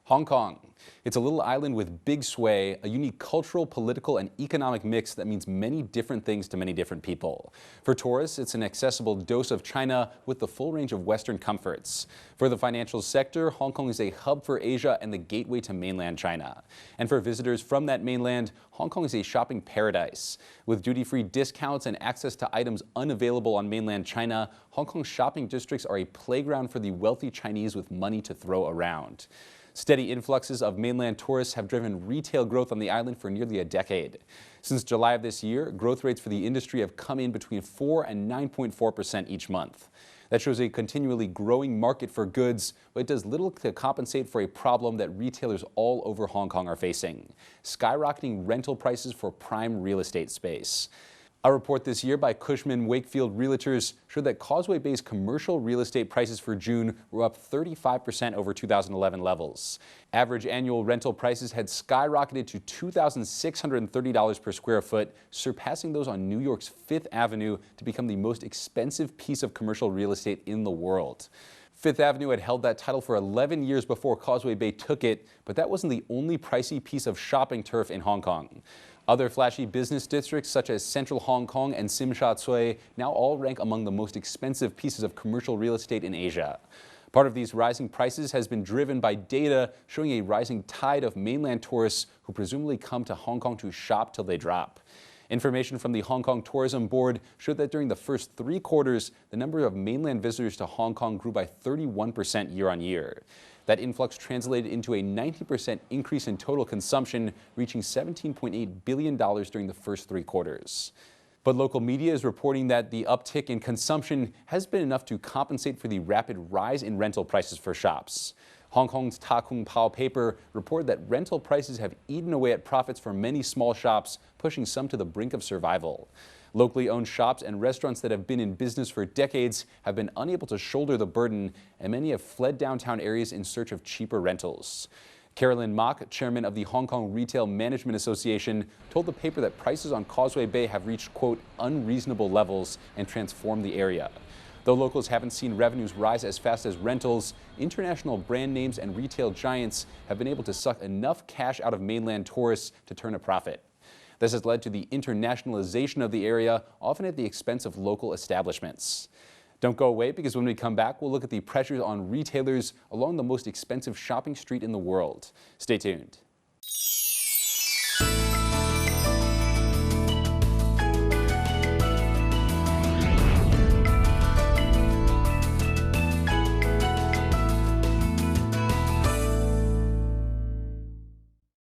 Hong Kong. It's a little island with big sway, a unique cultural, political, and economic mix that means many different things to many different people. For tourists, it's an accessible dose of China with the full range of Western comforts. For the financial sector, Hong Kong is a hub for Asia and the gateway to mainland China. And for visitors from that mainland, Hong Kong is a shopping paradise. With duty-free discounts and access to items unavailable on mainland China, Hong Kong's shopping districts are a playground for the wealthy Chinese with money to throw around. Steady influxes of mainland tourists have driven retail growth on the island for nearly a decade. Since July of this year, growth rates for the industry have come in between 4 and 9.4% each month. That shows a continually growing market for goods, but it does little to compensate for a problem that retailers all over Hong Kong are facing: skyrocketing rental prices for prime real estate space. A report this year by Cushman Wakefield Realtors showed that Causeway Bay's commercial real estate prices for June were up 35% over 2011 levels. Average annual rental prices had skyrocketed to $2,630 per square foot, surpassing those on New York's Fifth Avenue to become the most expensive piece of commercial real estate in the world. Fifth Avenue had held that title for 11 years before Causeway Bay took it, but that wasn't the only pricey piece of shopping turf in Hong Kong. Other flashy business districts such as Central Hong Kong and Tsim Sha Tsui now all rank among the most expensive pieces of commercial real estate in Asia. Part of these rising prices has been driven by data showing a rising tide of mainland tourists who presumably come to Hong Kong to shop till they drop. Information from the Hong Kong Tourism Board showed that during the first 3 quarters, the number of mainland visitors to Hong Kong grew by 31% year on year. That influx translated into a 90% increase in total consumption, reaching $17.8 billion during the first 3 quarters. But local media is reporting that the uptick in consumption has been enough to compensate for the rapid rise in rental prices for shops. Hong Kong's Ta Kung Pao paper reported that rental prices have eaten away at profits for many small shops, pushing some to the brink of survival. Locally owned shops and restaurants that have been in business for decades have been unable to shoulder the burden, and many have fled downtown areas in search of cheaper rentals. Carolyn Mock, chairman of the Hong Kong Retail Management Association, told the paper that prices on Causeway Bay have reached, quote, unreasonable levels and transformed the area. Though locals haven't seen revenues rise as fast as rentals, international brand names and retail giants have been able to suck enough cash out of mainland tourists to turn a profit. This has led to the internationalization of the area, often at the expense of local establishments. Don't go away, because when we come back, we'll look at the pressures on retailers along the most expensive shopping street in the world. Stay tuned.